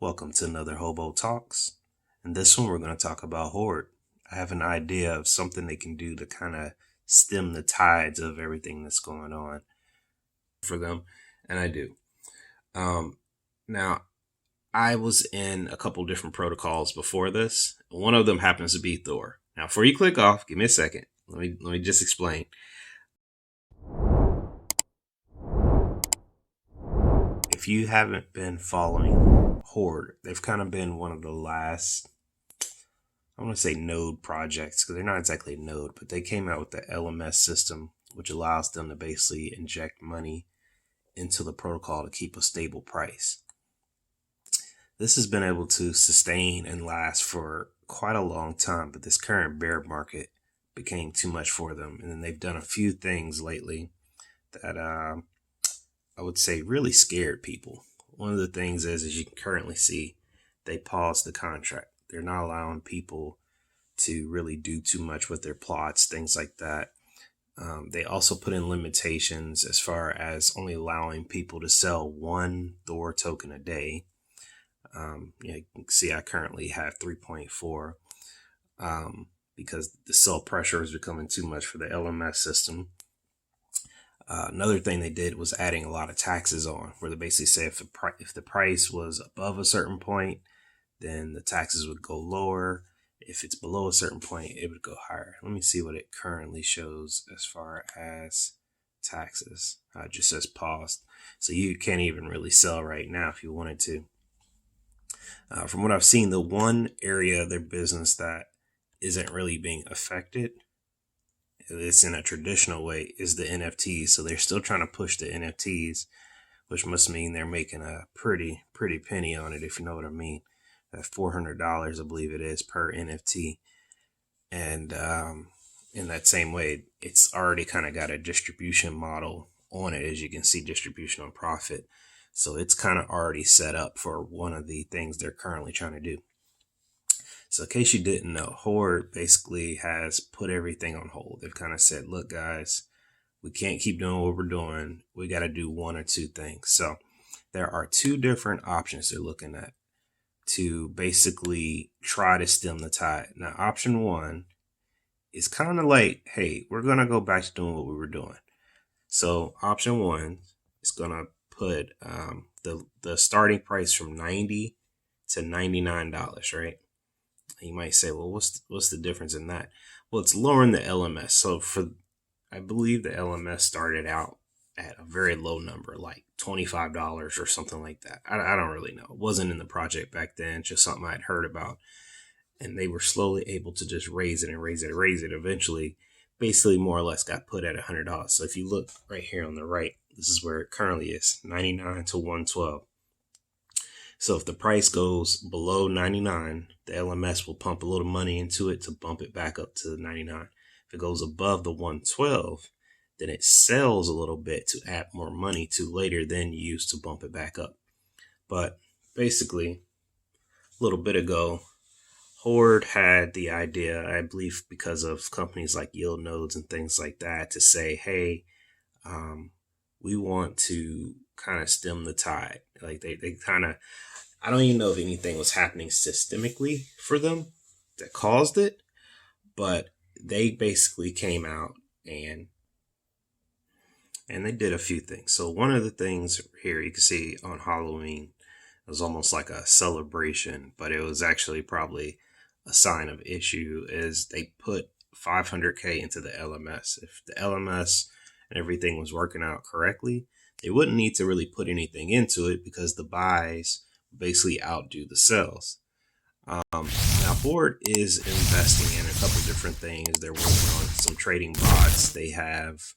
Welcome to another Hobo Talks. In this one, we're going to talk about Horde. I have an idea of something they can do to kind of stem the tides of everything that's going on for them, and I do. Now, I was in a couple different protocols before this. One of them happens to be Thor. Now, before you click off, give me a second. Let me just explain. If you haven't been following Horde, they've kind of been one of the last, I want to say node projects, because they're not exactly a node, but they came out with the LMS system, which allows them to basically inject money into the protocol to keep a stable price. This has been able to sustain and last for quite a long time, but this current bear market became too much for them. And then they've done a few things lately that I would say really scared people. One of the things is, as you can currently see, they paused the contract. They're not allowing people to really do too much with their plots, things like that. They also put in limitations as far as only allowing people to sell one Thor token a day. You can see I currently have 3.4 because the sell pressure is becoming too much for the LMS system. Another thing they did was adding a lot of taxes on, where they basically say if the price was above a certain point, then the taxes would go lower. If it's below a certain point, it would go higher. Let me see what it currently shows as far as taxes. It just says paused. So you can't even really sell right now if you wanted to. From what I've seen, the one area of their business that isn't really being affected, it's in a traditional way, is the NFTs. So they're still trying to push the NFTs, which must mean they're making a pretty penny on it, if you know what I mean. $400, I believe it is, per NFT. And in that same way, it's already kind of got a distribution model on it, as you can see, distribution on profit. So it's kind of already set up for one of the things they're currently trying to do. So in case you didn't know, Horde basically has put everything on hold. They've kind of said, look, guys, we can't keep doing what we're doing. We got to do one or two things. So there are two different options they're looking at to basically try to stem the tide. Now, option one is kind of like, hey, we're going to go back to doing what we were doing. So option one is going to put the starting price from $90 to $99, right? You might say, well, what's the difference in that? Well, it's lowering the LMS. So I believe the LMS started out at a very low number, like $25 or something like that. I don't really know. It wasn't in the project back then, just something I'd heard about. And they were slowly able to just raise it and raise it and raise it. Eventually, basically more or less got put at $100. So if you look right here on the right, this is where it currently is, 99 to 112. So if the price goes below 99, the LMS will pump a little money into it to bump it back up to 99. If it goes above the 112, then it sells a little bit to add more money to later then use to bump it back up. But basically, a little bit ago, Horde had the idea, I believe because of companies like yield nodes and things like that, to say, hey, we want to kind of stem the tide. Like they kind of, I don't even know if anything was happening systemically for them that caused it, but they basically came out and they did a few things. So one of the things here you can see on Halloween, it was almost like a celebration, but it was actually probably a sign of issue, is they put 500K into the LMS. If the LMS and everything was working out correctly, they wouldn't need to really put anything into it because the buys basically outdo the sells. Now, Horde is investing in a couple different things. They're working on some trading bots. They have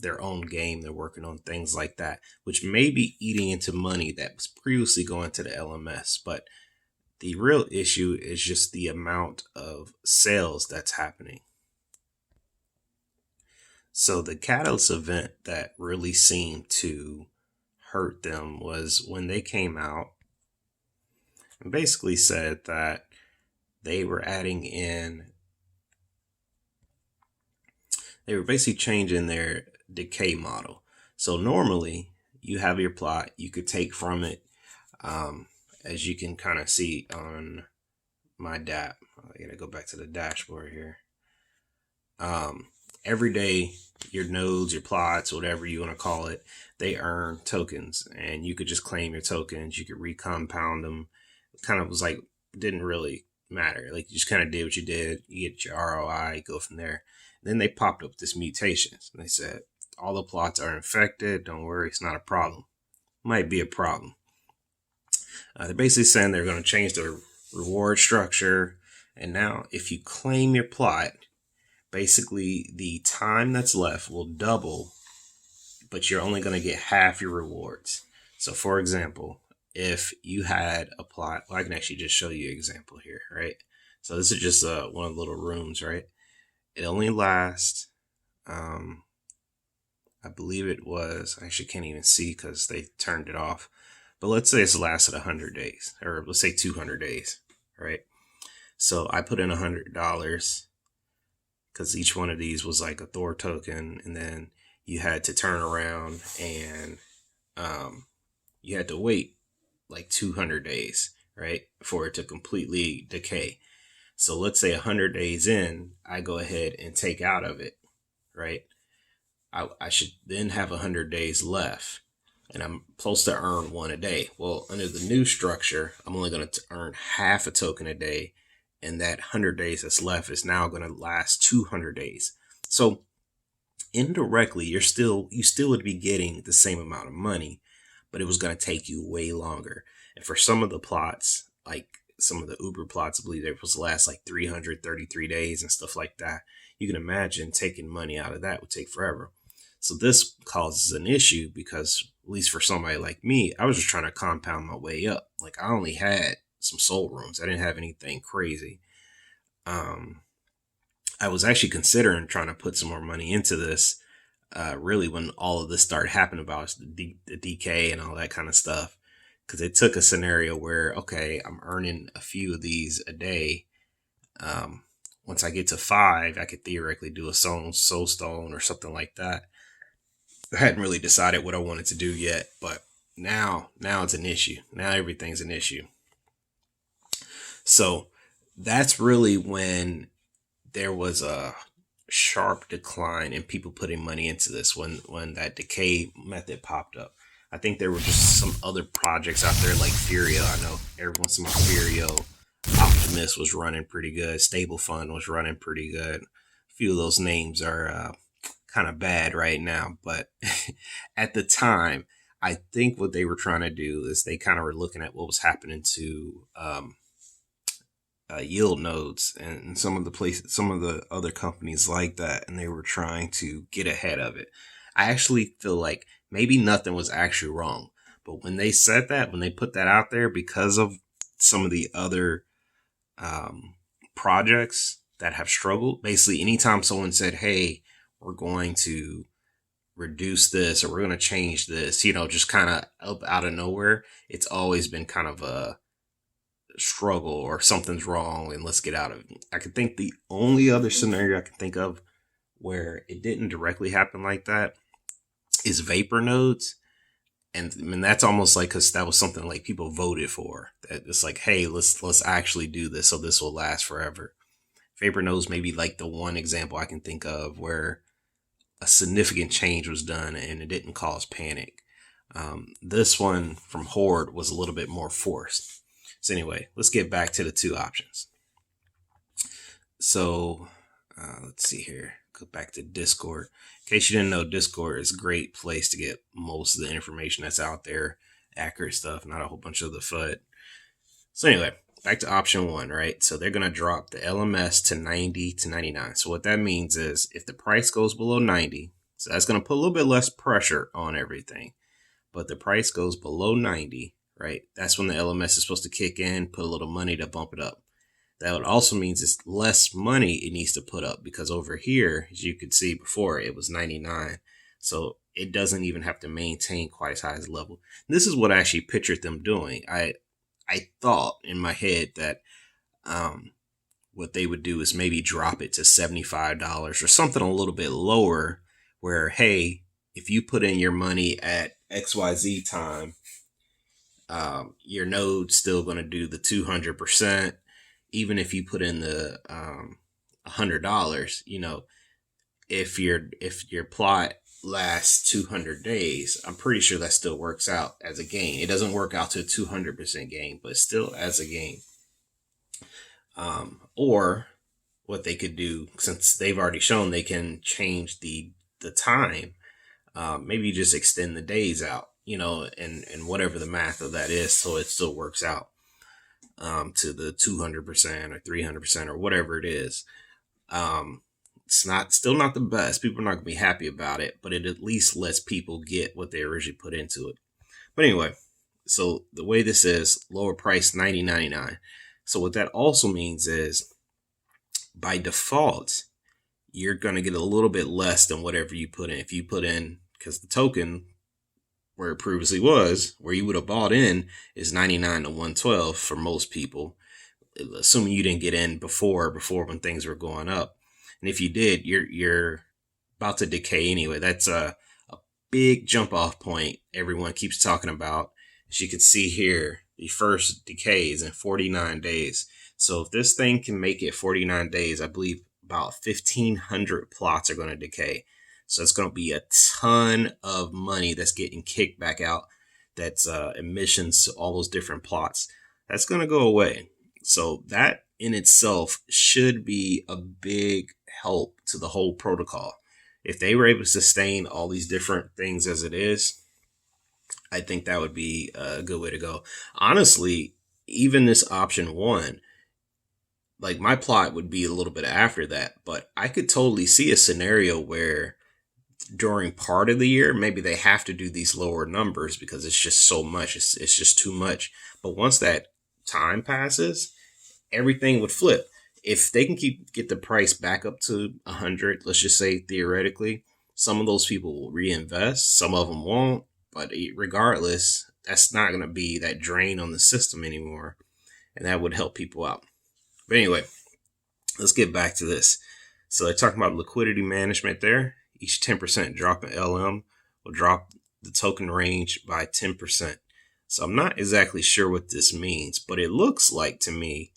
their own game. They're working on things like that, which may be eating into money that was previously going to the LMS. But the real issue is just the amount of sales that's happening. So the Catalyst event that really seemed to hurt them was when they came out and basically said that they were basically changing their decay model. So normally you have your plot, you could take from it as you can kind of see on my DAP, I gotta go back to the dashboard here. Every day, your nodes, your plots, whatever you want to call it, they earn tokens, and you could just claim your tokens. You could recompound them. It kind of was like, didn't really matter. Like, you just kind of did what you did. You get your ROI, go from there. Then they popped up this mutations, and they said, all the plots are infected. Don't worry, it's not a problem. Might be a problem. They're basically saying they're going to change the reward structure. And now if you claim your plot, basically the time that's left will double, but you're only going to get half your rewards. So for example, if you had a plot, well, I can actually just show you an example here, right? So this is just one of the little rooms, right? It only lasts, I believe it was, I actually can't even see because they turned it off. But let's say it's lasted 100 days, or let's say 200 days, right? So I put in $100 because each one of these was like a Thor token, and then you had to turn around and you had to wait like 200 days, right, for it to completely decay. So let's say 100 days in, I go ahead and take out of it, right? I should then have 100 days left, and I'm supposed to earn one a day. Well, under the new structure, I'm only going to earn half a token a day, and that 100 days that's left is now going to last 200 days. So indirectly, you still would be getting the same amount of money, but it was going to take you way longer. And for some of the plots, like some of the Uber plots, I believe they were supposed to last like 333 days and stuff like that. You can imagine taking money out of that would take forever. So this causes an issue because, at least for somebody like me, I was just trying to compound my way up. Like, I only had some soul rooms. I didn't have anything crazy. I was actually considering trying to put some more money into this, really when all of this started happening about the decay and all that kind of stuff. Because it took a scenario where, okay, I'm earning a few of these a day. Once I get to 5, I could theoretically do a soul stone or something like that. I hadn't really decided what I wanted to do yet, but now it's an issue. Now everything's an issue. So that's really when there was a sharp decline in people putting money into this, when that decay method popped up. I think there were just some other projects out there like Furio. I know every once in a while Furio, Optimus was running pretty good. Stable Fund was running pretty good. A few of those names are kind of bad right now, but at the time, I think what they were trying to do is they kind of were looking at what was happening to yield nodes and some of the other companies like that, and they were trying to get ahead of it. I actually feel like maybe nothing was actually wrong, but when they said that, when they put that out there, because of some of the other projects that have struggled, basically anytime someone said, hey, we're going to reduce this or we're going to change this, just kind of up out of nowhere, it's always been kind of a struggle or something's wrong and let's get out of it. I can think the only other scenario I can think of where it didn't directly happen like that is vapor nodes. And I mean, that's almost like, because that was something like people voted for, that it's like, hey, let's actually do this so this will last forever. Vapor nodes may be like the one example I can think of where a significant change was done and it didn't cause panic. This one from Horde was a little bit more forced. So anyway, let's get back to the two options. So let's see here. Go back to Discord. In case you didn't know, Discord is a great place to get most of the information that's out there, accurate stuff, not a whole bunch of the FUD. So anyway, back to option 1, right? So they're going to drop the LMS to 90 to 99. So what that means is if the price goes below 90, so that's going to put a little bit less pressure on everything. But the price goes below 90, right? That's when the LMS is supposed to kick in, put a little money to bump it up. That would also means it's less money it needs to put up, because over here, as you could see before, it was 99. So it doesn't even have to maintain quite as high as level. This is what I actually pictured them doing. I thought in my head that what they would do is maybe drop it to $75 or something a little bit lower, where, hey, if you put in your money at XYZ time, Your node's still going to do the 200%, even if you put in the $100. If your plot lasts 200 days, I'm pretty sure that still works out as a gain. It doesn't work out to a 200% gain, but still as a gain. Or what they could do, since they've already shown they can change the time, maybe just extend the days out, and whatever the math of that is, so it still works out to the 200% or 300% or whatever it is. It's still not the best. People are not going to be happy about it, but it at least lets people get what they originally put into it. But anyway, so the way this is, lower price $90.99. So what that also means is, by default, you're going to get a little bit less than whatever you put in. If you put in, because the token where it previously was, where you would have bought in, is 99 to 112 for most people, assuming you didn't get in before when things were going up. And if you did, you're about to decay anyway. That's a big jump off point everyone keeps talking about. As you can see here, the first decay is in 49 days. So if this thing can make it 49 days, I believe about 1,500 plots are going to decay. So it's going to be a ton of money that's getting kicked back out. That's emissions to all those different plots. That's going to go away. So that in itself should be a big help to the whole protocol. If they were able to sustain all these different things as it is, I think that would be a good way to go. Honestly, even this option 1, like, my plot would be a little bit after that, but I could totally see a scenario where during part of the year, maybe they have to do these lower numbers because it's just so much. It's just too much. But once that time passes, everything would flip. If they can get the price back up to 100, let's just say theoretically, some of those people will reinvest, some of them won't. But regardless, that's not going to be that drain on the system anymore, and that would help people out. But anyway, let's get back to this. So they're talking about liquidity management there. Each 10% drop in LM will drop the token range by 10%. So I'm not exactly sure what this means, but it looks like to me,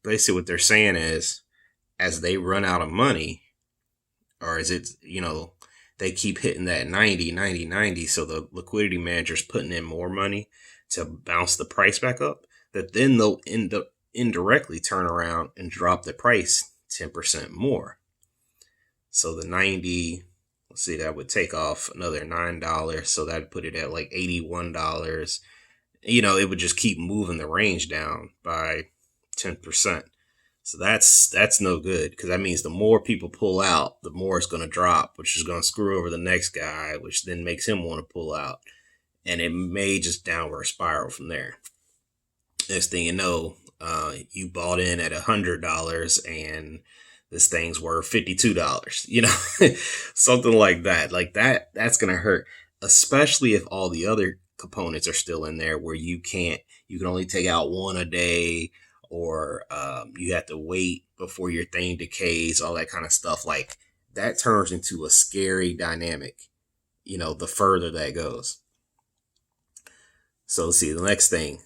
basically what they're saying is, as they run out of money, or is it, they keep hitting that 90, 90, 90, so the liquidity manager's putting in more money to bounce the price back up, that then they'll end up indirectly turn around and drop the price 10% more. So the 90, let's see, that would take off another $9, so that'd put it at like $81. It would just keep moving the range down by 10%. So that's no good, because that means the more people pull out, the more it's going to drop, which is going to screw over the next guy, which then makes him want to pull out. And it may just downward spiral from there. Next thing you know, you bought in at $100 and this thing's worth $52, something like that. Like that's going to hurt, especially if all the other components are still in there where you can only take out one a day, or you have to wait before your thing decays, all that kind of stuff. Like, that turns into a scary dynamic, the further that goes. So let's see, the next thing,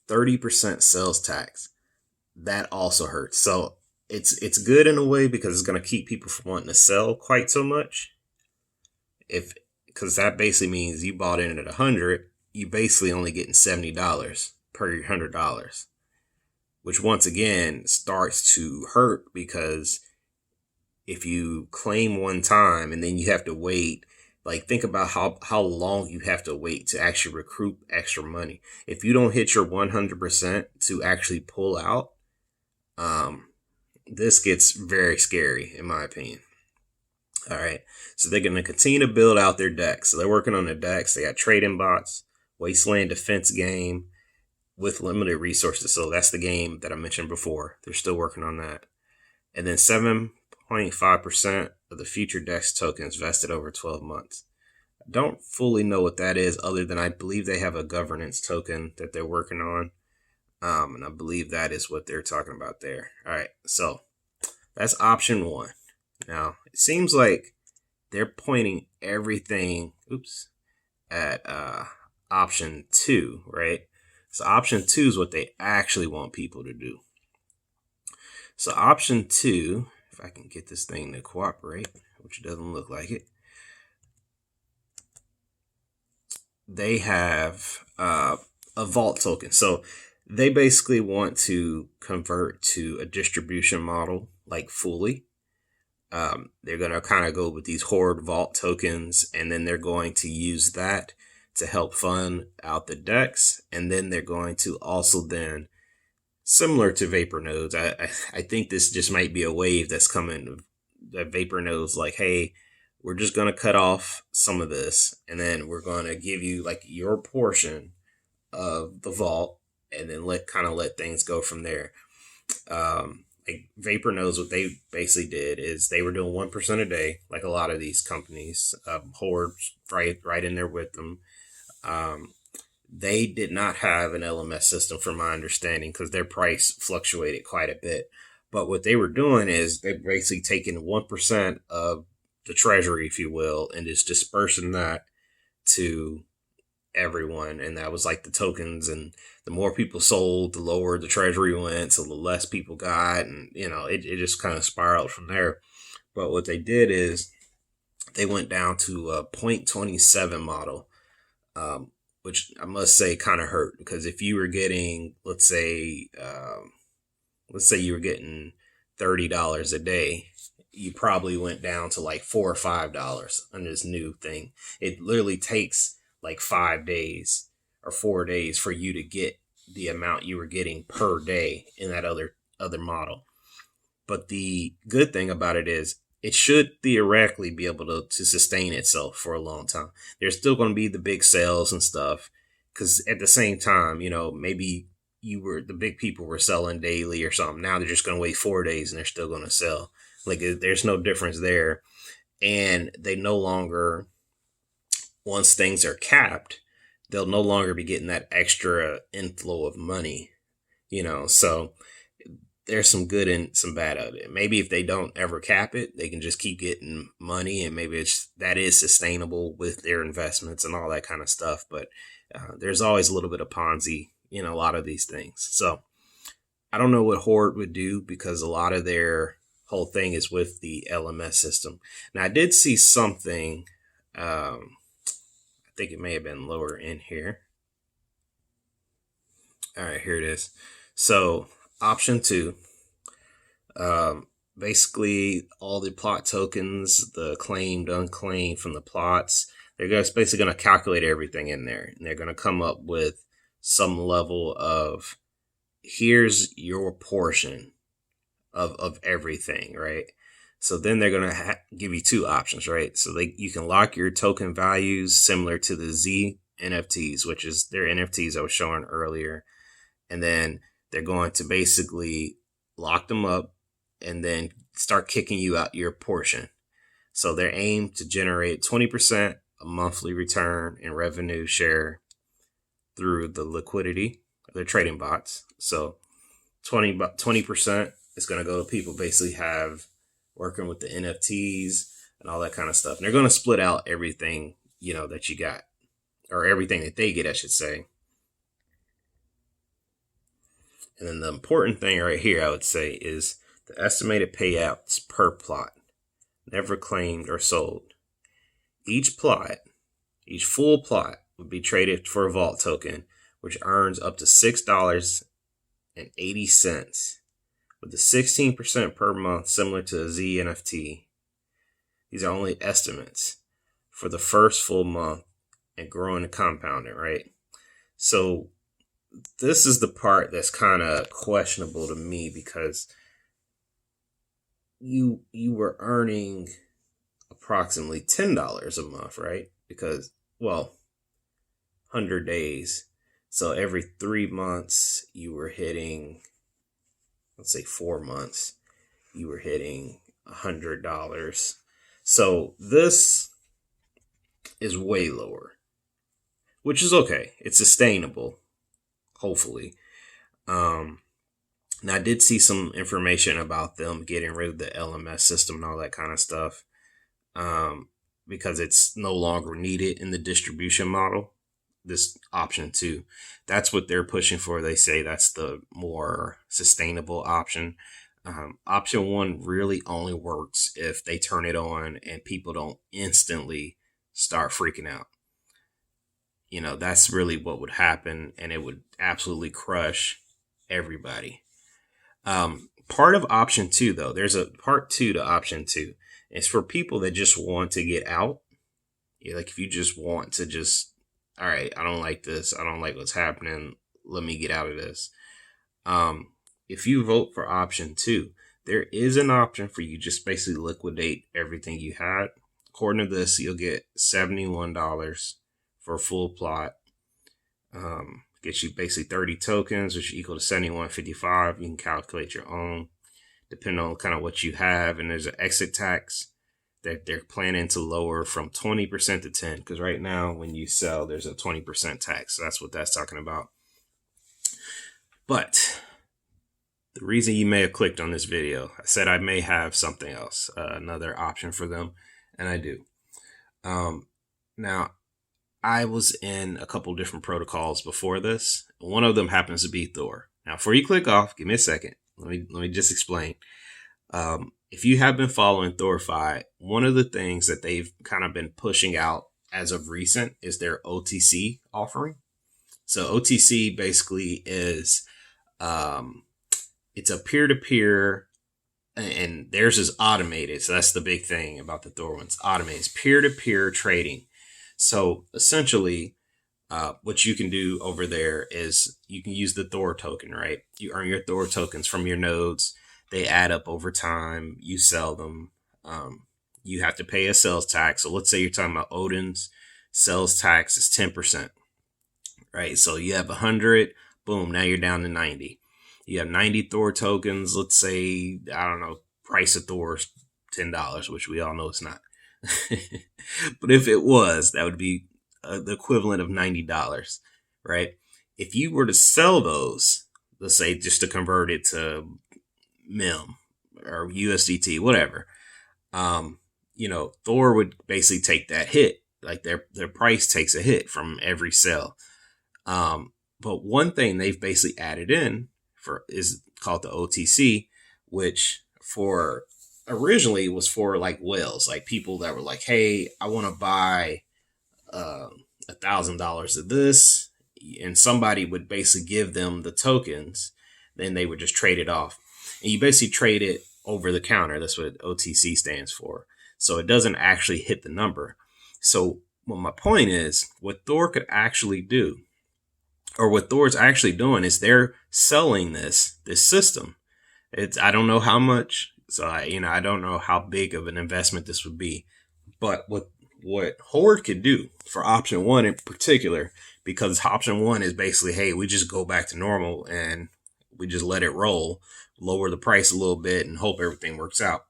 30% sales tax. That also hurts. So it's good in a way, because it's going to keep people from wanting to sell quite so much. Because that basically means you bought in at 100, you basically only getting $70 per $100. Which once again starts to hurt, because if you claim one time and then you have to wait, like, think about how long you have to wait to actually recruit extra money. If you don't hit your 100% to actually pull out, this gets very scary, in my opinion. All right. So they're going to continue to build out their decks. So they're working on their decks. They got trading bots, Wasteland defense game, with limited resources. So that's the game that I mentioned before. They're still working on that. And then 7.5% of the future DEX tokens vested over 12 months. I don't fully know what that is, other than I believe they have a governance token that they're working on. And I believe that is what they're talking about there. All right, so that's option 1. Now, it seems like they're pointing everything, at option 2, right? So option 2 is what they actually want people to do. So option 2, if I can get this thing to cooperate, which doesn't look like it, they have a vault token. So they basically want to convert to a distribution model like fully. They're going to kind of go with these Horde vault tokens, and then they're going to use that to help fund out the decks. And then they're going to also then, similar to Vapor Nodes, I think this just might be a wave that's coming. That Vapor Nodes like, hey, we're just going to cut off some of this, and then we're going to give you like your portion of the vault, and then let things go from there. Like Vapor Nodes, what they basically did is they were doing 1% a day, like a lot of these companies. Horde right in there with them. They did not have an LMS system, from my understanding, because their price fluctuated quite a bit. But what they were doing is they're basically taking 1% of the treasury, if you will, and just dispersing that to everyone. And that was like the tokens, and the more people sold, the lower the treasury went, so the less people got, and it just kind of spiraled from there. But what they did is they went down to a 0.27 model, which I must say kind of hurt, because if you were getting, let's say you were getting $30 a day, you probably went down to like $4 or $5 on this new thing. It literally takes like 5 days or 4 days for you to get the amount you were getting per day in that other model. But the good thing about it is it should theoretically be able to sustain itself for a long time. There's still going to be the big sales and stuff, because at the same time, maybe the big people were selling daily or something. Now they're just going to wait 4 days and they're still going to sell. Like, there's no difference there. And they no longer, once things are capped, they'll no longer be getting that extra inflow of money, so there's some good and some bad of it. Maybe if they don't ever cap it, they can just keep getting money, and maybe that is sustainable with their investments and all that kind of stuff. But there's always a little bit of Ponzi in a lot of these things. So I don't know what Horde would do, because a lot of their whole thing is with the LMS system. Now, I did see something, I think it may have been lower in here. All right, here it is. So option 2, basically all the plot tokens, the claimed, unclaimed from the plots, they're basically going to calculate everything in there, and they're going to come up with some level of, here's your portion of everything, right? So then they're going to give you 2 options, right? So you can lock your token values similar to the Z NFTs, which is their NFTs I was showing earlier. And then they're going to basically lock them up and then start kicking you out your portion. So they're aimed to generate 20% a monthly return in revenue share through the liquidity of their trading bots. So 20% is going to go to people basically working with the NFTs and all that kind of stuff. And they're going to split out everything, that you got, or everything that they get, I should say. And then the important thing right here, I would say, is the estimated payouts per plot, never claimed or sold. Each full plot would be traded for a vault token, which earns up to $6.80, with the 16% per month, similar to a Z NFT. These are only estimates for the first full month and growing and compounding, right? So this is the part that's kind of questionable to me, because you were earning approximately $10 a month, right? Because, 100 days. So every 3 months you were hitting, let's say 4 months, you were hitting $100. So this is way lower, which is okay. It's sustainable, hopefully. Now, I did see some information about them getting rid of the LMS system and all that kind of stuff, because it's no longer needed in the distribution model. this option 2. That's what they're pushing for. They say that's the more sustainable option. Option 1 really only works if they turn it on and people don't instantly start freaking out. You know, that's really what would happen, and it would absolutely crush everybody. Part of option 2, though, there's a part 2 to option 2. It's for people that just want to get out. Yeah, like if you just want to just, all right, I don't like this. I don't like what's happening. Let me get out of this. If you vote for option 2, there is an option for you just basically liquidate everything you had. According to this, you'll get $71 for a full plot. Gets you basically 30 tokens, which equal to 71.55. You can calculate your own, depending on kind of what you have. And there's an exit tax that they're planning to lower from 20% to 10%. Because right now, when you sell, there's a 20% tax. So that's what that's talking about. But the reason you may have clicked on this video, I said I may have something else, another option for them, and I do. Now, I was in a couple different protocols before this. One of them happens to be Thor. Now, before you click off, give me a second. Let me just explain. If you have been following Thorify, one of the things that they've kind of been pushing out as of recent is their OTC offering. So OTC basically is it's a peer-to-peer, and theirs is automated. So that's the big thing about the Thor ones. Automated. It's peer-to-peer trading. So essentially, what you can do over there is you can use the Thor token, right? You earn your Thor tokens from your nodes. They add up over time. You sell them. You have to pay a sales tax. So let's say you're talking about Odin's sales tax is 10%, right? So you have 100, boom, now you're down to 90. You have 90 Thor tokens. Let's say, I don't know, price of Thor is $10, which we all know it's not. But if it was, that would be the equivalent of $90, right? If you were to sell those, let's say just to convert it to MIM or USDT, whatever, Thor would basically take that hit. Like their price takes a hit from every sell. But one thing they've basically added in is called the OTC, which for originally was for like whales, like people that were like, hey, I want to buy $1,000 of this, and somebody would basically give them the tokens, then they would just trade it off, and you basically trade it over the counter. That's what OTC stands for. So it doesn't actually hit the number. So what my point is, what Thor could actually do, or what Thor's actually doing, is they're selling this system. I don't know how much. So I don't know how big of an investment this would be, but what Horde could do for option 1 in particular, because option 1 is basically, hey, we just go back to normal and we just let it roll, lower the price a little bit and hope everything works out.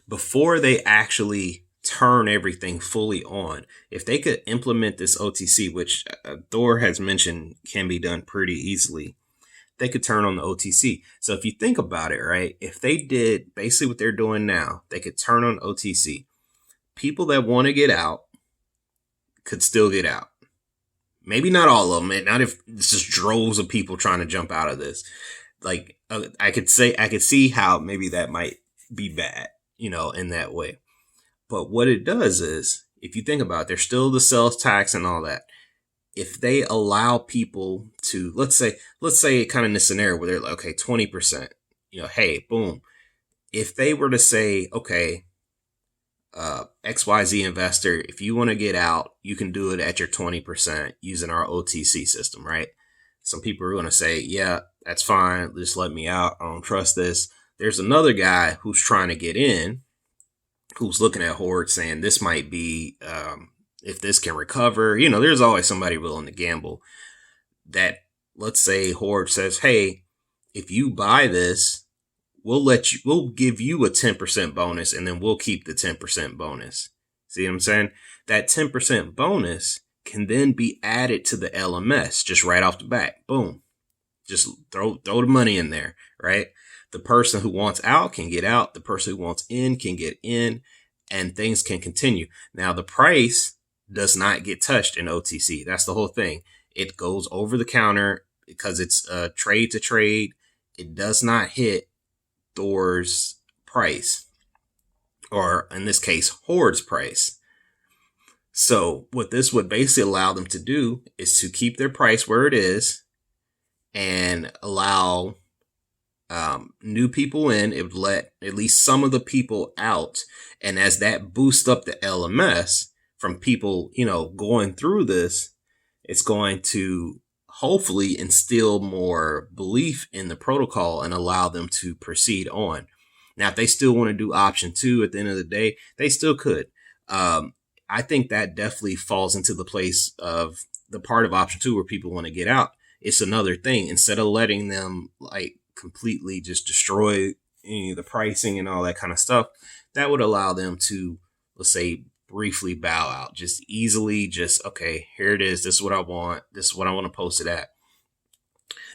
Before they actually turn everything fully on, if they could implement this OTC, which Thor has mentioned can be done pretty easily, they could turn on the OTC. So if you think about it, right, if they did basically what they're doing now, they could turn on OTC. People that want to get out could still get out. Maybe not all of them. Not if it's just droves of people trying to jump out of this. Like I could see how maybe that might be bad, in that way. But what it does is, if you think about it, there's still the sales tax and all that. If they allow people to, let's say kind of in this scenario where they're like, okay, 20%, hey, boom. If they were to say, okay, XYZ investor, if you want to get out, you can do it at your 20% using our OTC system, right? Some people are going to say, yeah, that's fine. Just let me out. I don't trust this. There's another guy who's trying to get in, who's looking at Horde saying this might be, if this can recover, there's always somebody willing to gamble. That, let's say Horde says, hey, if you buy this, we'll give you a 10% bonus, and then we'll keep the 10% bonus. See what I'm saying? That 10% bonus can then be added to the LMS just right off the bat. Boom. Just throw the money in there, right? The person who wants out can get out. The person who wants in can get in, and things can continue. Now, the price does not get touched in OTC. That's the whole thing. It goes over the counter because it's trade to trade. It does not hit Thor's price, or in this case, Horde's price. So what this would basically allow them to do is to keep their price where it is and allow new people in. It would let at least some of the people out. And as that boosts up the LMS from people, going through this, it's going to hopefully instill more belief in the protocol and allow them to proceed on. Now, if they still want to do option 2 at the end of the day, they still could. I think that definitely falls into the place of the part of option 2 where people want to get out. It's another thing. Instead of letting them like completely just destroy the pricing and all that kind of stuff, that would allow them to, let's say, briefly bow out, just easily, okay, here it is. This is what I want. This is what I want to post it at.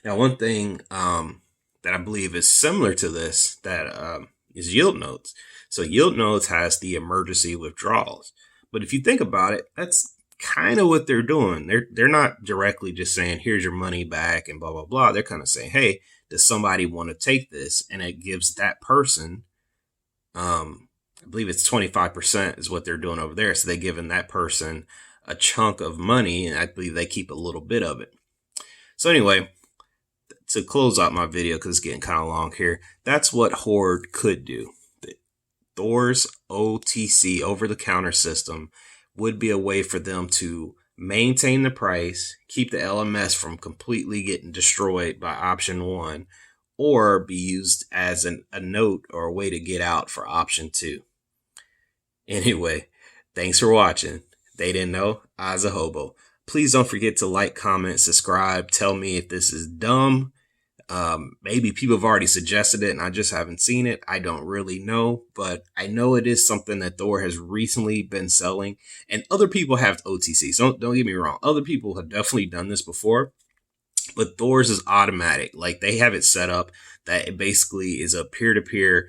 Now, one thing that I believe is similar to this that is yield nodes. So yield nodes has the emergency withdrawals. But if you think about it, that's kind of what they're doing. They're not directly just saying, here's your money back and blah, blah, blah. They're kind of saying, hey, does somebody want to take this? And it gives that person, I believe it's 25% is what they're doing over there. So they're giving that person a chunk of money, and I believe they keep a little bit of it. So anyway, to close out my video, because it's getting kind of long here, that's what Horde could do. Thor's OTC, over-the-counter system, would be a way for them to maintain the price, keep the LMS from completely getting destroyed by option 1, or be used as a note or a way to get out for option 2. Anyway, thanks for watching. They didn't know, I was a hobo. Please don't forget to like, comment, subscribe. Tell me if this is dumb. Maybe people have already suggested it and I just haven't seen it. I don't really know, but I know it is something that Thor has recently been selling, and other people have OTC. So don't get me wrong. Other people have definitely done this before, but Thor's is automatic. Like, they have it set up that it basically is a peer-to-peer,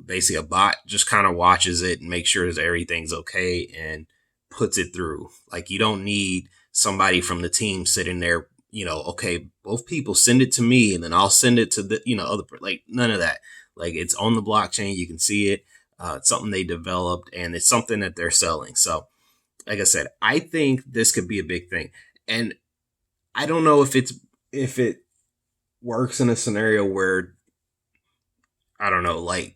basically a bot just kind of watches it and makes sure that everything's okay and puts it through. Like, you don't need somebody from the team sitting there, okay, both people send it to me and then I'll send it to the, other, like, none of that. Like, it's on the blockchain. You can see it. It's something they developed, and it's something that they're selling. So, like I said, I think this could be a big thing. And I don't know if it works in a scenario where, I don't know, like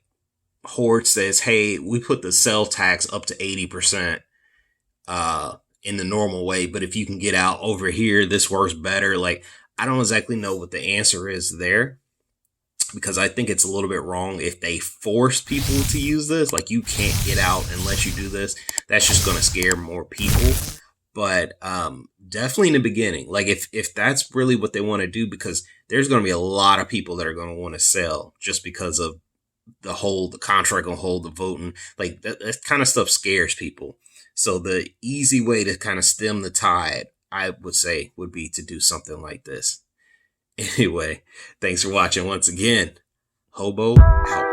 Horde says, hey, we put the sell tax up to 80%, in the normal way, but if you can get out over here, this works better. Like, I don't exactly know what the answer is there, because I think it's a little bit wrong if they force people to use this. Like, you can't get out unless you do this. That's just going to scare more people. But definitely in the beginning, like, if that's really what they want to do, because there's going to be a lot of people that are going to want to sell just because of the contract on hold, the voting, like that kind of stuff scares people. So the easy way to kind of stem the tide, I would say, would be to do something like this. Anyway, thanks for watching once again. Hobo out.